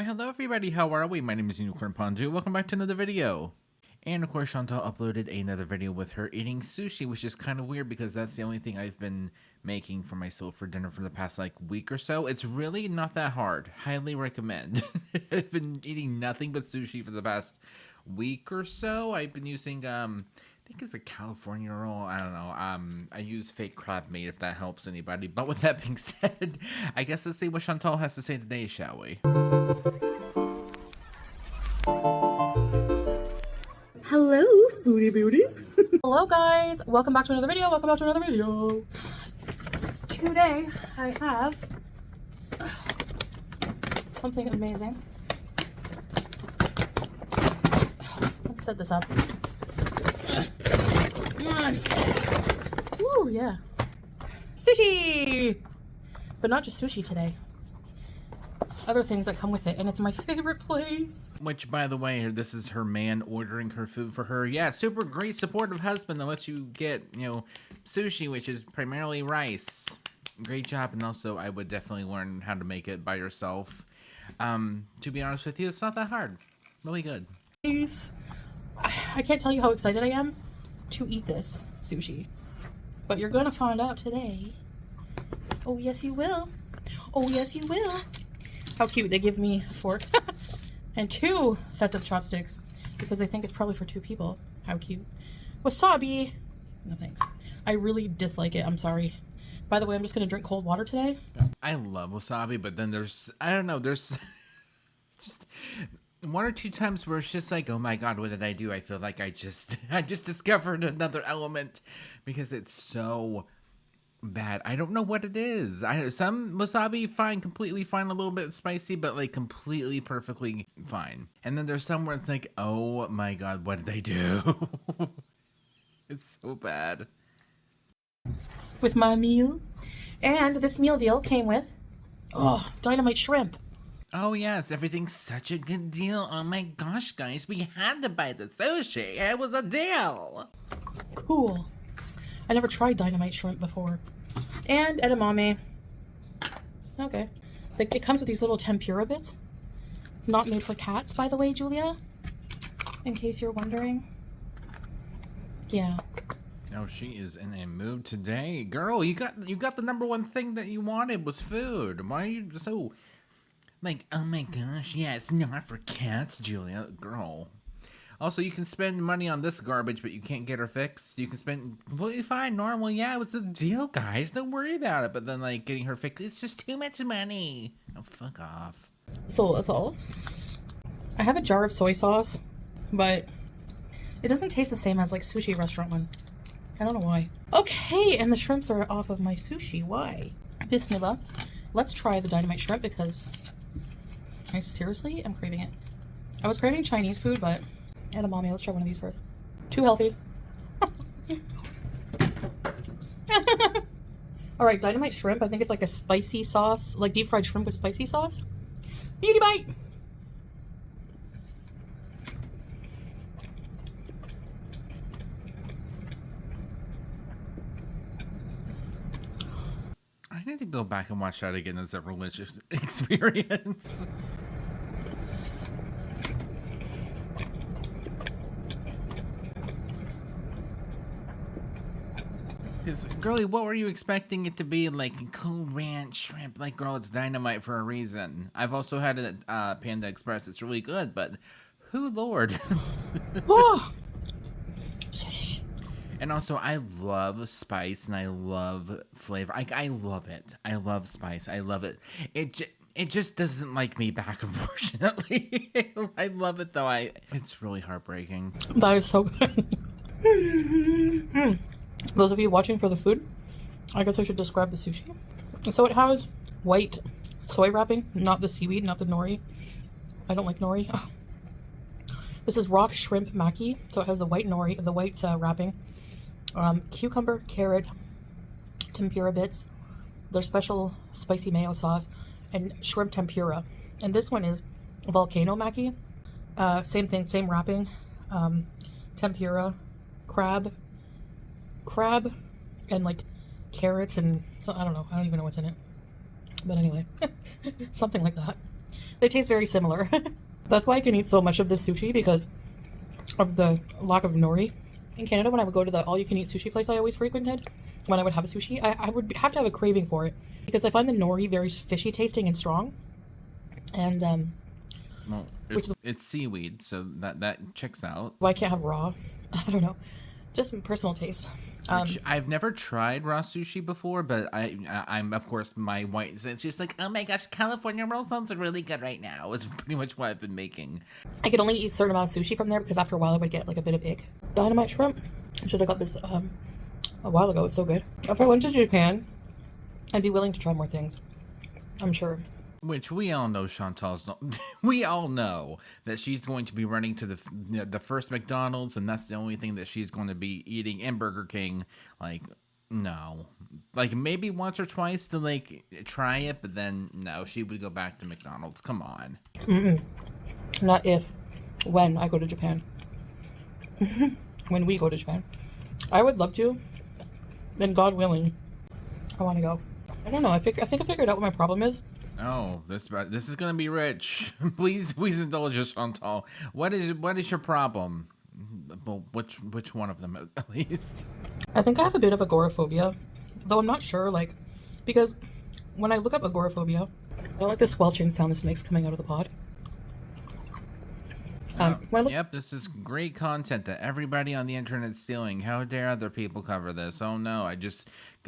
Why hello everybody, how are we? My name is Unicorn Ponju. Welcome back to another video. And of course Chantal uploaded another video with her eating sushi, which is kind of weird because that's the only thing I've been making for myself for dinner for the past like week or so. It's really not that hard. Highly recommend. I've been eating nothing but sushi for the past week or so. I've been using I think it's a California roll. I don't know. I use fake crab meat if that helps anybody. But with that being said, I guess let's see what Chantal has to say today, shall we? Hello, foodie beauties. Hello guys, welcome back to another video. Today I have something amazing. Let's set this up. Ooh, yeah. Sushi! But not just sushi today. Other things that come with it, and it's my favorite place. Which, by the way, this is her man ordering her food for her. Yeah, super great supportive husband that lets you get, sushi, which is primarily rice. Great job, and also I would definitely learn how to make it by yourself. To be honest with you, it's not that hard. Really good. I can't tell you how excited I am to eat this sushi, but you're gonna find out today. Oh yes you will. Oh yes you will. How cute. They give me a fork and 2 sets of chopsticks because they think it's probably for 2 people. How cute. Wasabi. No thanks. I really dislike it. I'm sorry. By the way, I'm just gonna drink cold water today. I love wasabi, but then there's just 1 or 2 times where it's just like, oh my god, what did I do? I feel like I just discovered another element because it's so bad. I don't know what it is. Some wasabi fine, completely fine, a little bit spicy, but like completely perfectly fine. And then there's some where it's like, oh my god, what did I do? It's so bad. With my meal. And this meal deal came with dynamite shrimp. Oh yes, everything's such a good deal. Oh my gosh, guys, we had to buy the sushi. It was a deal. Cool. I never tried dynamite shrimp before. And edamame. Okay. It comes with these little tempura bits. Not made for cats, by the way, Julia. In case you're wondering. Yeah. Oh, she is in a mood today. Girl, you got the #1 thing that you wanted was food. Why are you so like, oh my gosh, yeah, it's not for cats, Julia. Girl. Also, you can spend money on this garbage, but you can't get her fixed. You can spend completely fine, normal. Yeah, it's a deal, guys. Don't worry about it. But then, like, getting her fixed, it's just too much money. Oh, fuck off. Soy sauce. I have a jar of soy sauce, but it doesn't taste the same as, like, sushi restaurant one. I don't know why. Okay, and the shrimps are off of my sushi. Why? Bismillah. Let's try the dynamite shrimp because I seriously am craving it. I was craving Chinese food, but edamame, let's try one of these first. Too healthy. Alright, dynamite shrimp. I think it's like a spicy sauce, like deep fried shrimp with spicy sauce. Beauty bite! I need to go back and watch that again as a religious experience. Girlie, what were you expecting it to be? Like Cool Ranch shrimp? Like, girl, it's dynamite for a reason. I've also had it at Panda Express. It's really good, but who lord? Oh. Shush. And also, I love spice and I love flavor. I love it. I love spice. I love it. It just doesn't like me back, unfortunately. I love it though. It's really heartbreaking. That is so good. Those of you watching for the food, I guess I should describe the sushi. So it has white soy wrapping, not the seaweed, not the nori. I don't like nori. Oh. This is rock shrimp maki, so it has the white nori, the white wrapping. Cucumber, carrot, tempura bits, their special spicy mayo sauce, and shrimp tempura. And this one is volcano maki. Same thing, same wrapping. Tempura, crab, and like carrots and so, I don't know. I don't even know what's in it. But anyway, something like that. They taste very similar. That's why I can eat so much of this sushi, because of the lack of nori. In Canada, when I would go to the all-you-can-eat sushi place I always frequented, when I would have a sushi, I would have to have a craving for it, because I find the nori very fishy tasting and strong. And Well, it's seaweed, so that checks out. why I can't have raw. I don't know, just personal taste. Which I've never tried raw sushi before, but I'm of course my white sense just like, oh my gosh, California roll sounds really good right now. It's pretty much what I've been making. I could only eat a certain amount of sushi from there, because after a while I would get like a bit of ick. Dynamite shrimp. I should have got this a while ago. It's so good. If I went to Japan, I'd be willing to try more things, I'm sure. Which we all know Chantal's not, we all know that she's going to be running to the first McDonald's, and that's the only thing that she's going to be eating, and Burger King. Like, no. Like, maybe once or twice to, like, try it, but then, no, she would go back to McDonald's. Come on. Not if, when I go to Japan. When we go to Japan. I would love to. Then, God willing, I want to go. I don't know. I think I figured out what my problem is. Oh, this is gonna be rich. Please indulge us, Chantal. What is your problem? Well, which one of them at least? I think I have a bit of agoraphobia, though I'm not sure, like, because when I look up agoraphobia, I don't like the squelching sound this makes coming out of the pod. Yep, this is great content that everybody on the internet's stealing. How dare other people cover this? Oh no,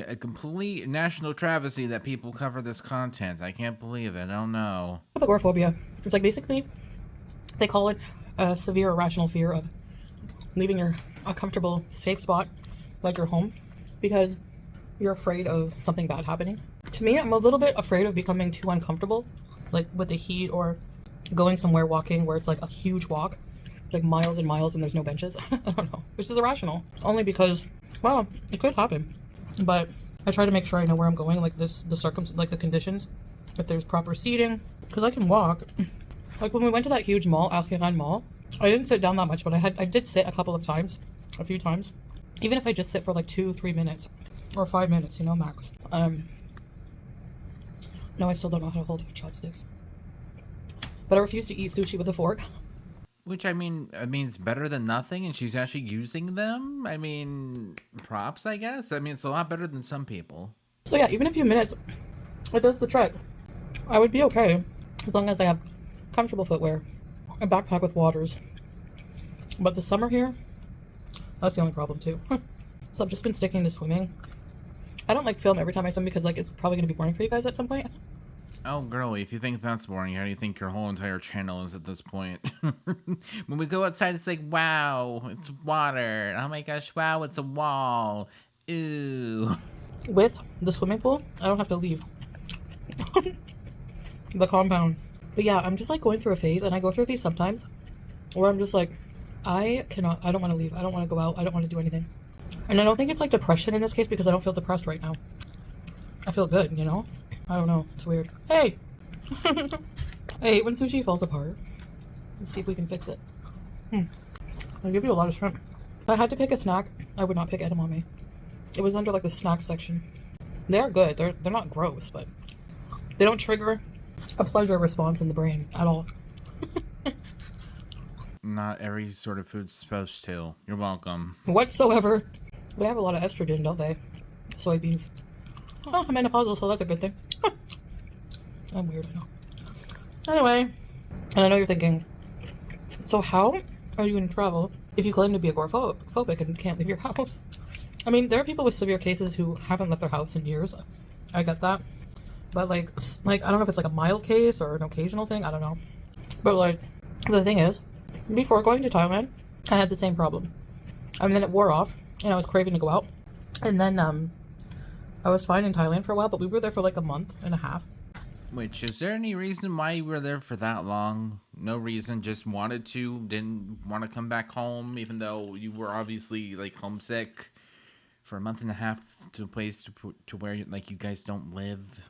a complete national travesty that people cover this content. I can't believe it. Oh no. Agoraphobia. It's like, basically, they call it a severe irrational fear of leaving a comfortable, safe spot, like your home, because you're afraid of something bad happening. To me, I'm a little bit afraid of becoming too uncomfortable, like with the heat, or going somewhere walking where it's like a huge walk, like miles and miles, and there's no benches. I don't know, which is irrational, only because, well, it could happen. But I try to make sure I know where I'm going, like the conditions, if there's proper seating, because I can walk. Like when we went to that huge mall, Alcatraz Mall, I didn't sit down that much, but I did sit a few times, even if I just sit for like 2-3 minutes or 5 minutes, you know, max. No, I still don't know how to hold chopsticks. But I refuse to eat sushi with a fork. Which, I mean, it's better than nothing, and she's actually using them. I mean, props, I guess. I mean, it's a lot better than some people. So yeah, even a few minutes, it does the trick. I would be okay, as long as I have comfortable footwear, a backpack with waters. But the summer here, that's the only problem too. So I've just been sticking to swimming. I don't like film every time I swim, because like it's probably going to be boring for you guys at some point. Oh, girly, if you think that's boring, how do you think your whole entire channel is at this point? When we go outside, it's like, wow, it's water. Oh my gosh, wow, it's a wall. Ooh. With the swimming pool, I don't have to leave the compound. But yeah, I'm just like going through a phase, and I go through these sometimes, where I'm just like, I don't want to leave. I don't want to go out. I don't want to do anything. And I don't think it's like depression in this case, because I don't feel depressed right now. I feel good, you know? I don't know. It's weird. Hey! I hate when sushi falls apart. Let's see if we can fix it. I'll give you a lot of shrimp. If I had to pick a snack, I would not pick edamame. It was under like the snack section. They are good. They're not gross, but they don't trigger a pleasure response in the brain at all. Not every sort of food's supposed to. You're welcome. Whatsoever. They have a lot of estrogen, don't they? Soybeans. Oh, I'm menopausal, so that's a good thing. I'm weird, I know. Anyway, and I know you're thinking, so how are you going to travel if you claim to be agoraphobic and can't leave your house? I mean, there are people with severe cases who haven't left their house in years. I get that. But like I don't know if it's like a mild case or an occasional thing. I don't know. But like, the thing is, before going to Thailand, I had the same problem. And then it wore off, and I was craving to go out. And then I was fine in Thailand for a while, but we were there for like a month and a half. Which, is there any reason why you were there for that long? No reason, just wanted to, didn't want to come back home, even though you were obviously like homesick for a month and a half to a place to where like you guys don't live.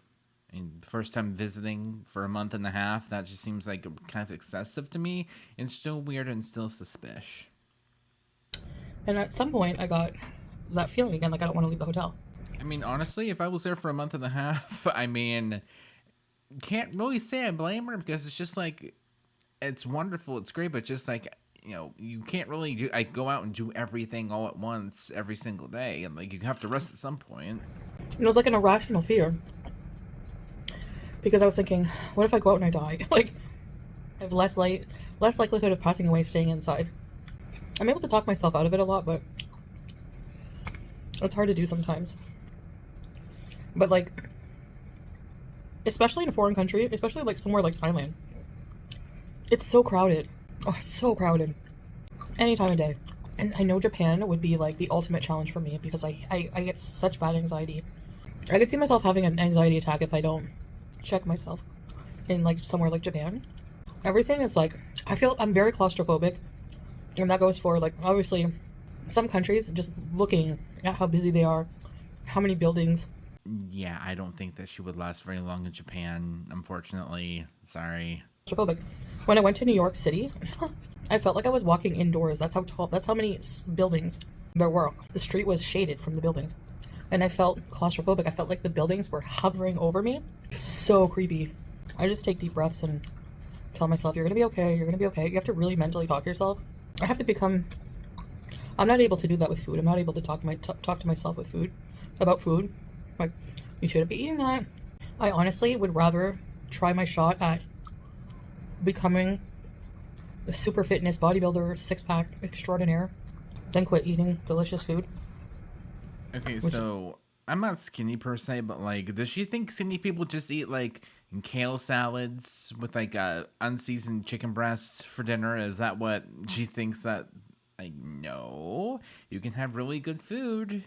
And first time visiting for a month and a half, that just seems like kind of excessive to me, and still weird and still suspicious. And at some point, I got that feeling again, like I don't want to leave the hotel. I mean, honestly, if I was there for a month and a half, I mean, can't really say I blame her because it's just like, it's wonderful, it's great, but just like, you can't really go out and do everything all at once every single day, and like you have to rest at some point. It was like an irrational fear because I was thinking, what if I go out and I die? Like, I have less likelihood of passing away staying inside. I'm able to talk myself out of it a lot, but it's hard to do sometimes. But like, especially in a foreign country, especially like somewhere like Thailand, it's so crowded. Oh, it's so crowded. Any time of day. And I know Japan would be like the ultimate challenge for me because I get such bad anxiety. I could see myself having an anxiety attack if I don't check myself in like somewhere like Japan. Everything is like, I feel I'm very claustrophobic. And that goes for like, obviously, some countries, just looking at how busy they are, how many buildings. Yeah, I don't think that she would last very long in Japan, unfortunately. Sorry. Claustrophobic. When I went to New York City, I felt like I was walking indoors. That's how tall, that's how many buildings there were. The street was shaded from the buildings. And I felt claustrophobic. I felt like the buildings were hovering over me. So creepy. I just take deep breaths and tell myself, you're gonna be okay, you're gonna be okay. You have to really mentally talk to yourself. I have to become, I'm not able to do that with food. I'm not able to talk to myself with food, about food. Like, you shouldn't be eating that. I honestly would rather try my shot at becoming a super fitness bodybuilder, six-pack extraordinaire than quit eating delicious food. Okay, so I'm not skinny per se, but like, does she think skinny people just eat like kale salads with like unseasoned chicken breasts for dinner? Is that what she thinks? That I know you can have really good food,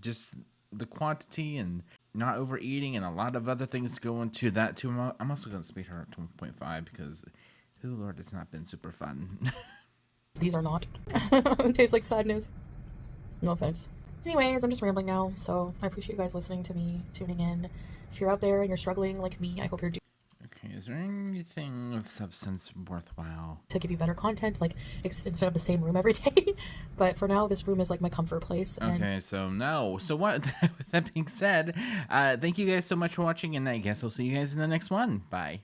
just the quantity and not overeating and a lot of other things go into that too. I'm also going to speed her up to 1.5 because, oh Lord, it's not been super fun. These are not. It tastes like sadness. No offense. Anyways, I'm just rambling now, so I appreciate you guys listening to me, tuning in. If you're out there and you're struggling like me, I hope you're doing Okay, is there anything of substance worthwhile to give you better content, like instead of the same room every day. But for now, this room is like my comfort place. And okay, so no. So what? With that being said, thank you guys so much for watching, and I guess I'll see you guys in the next one. Bye.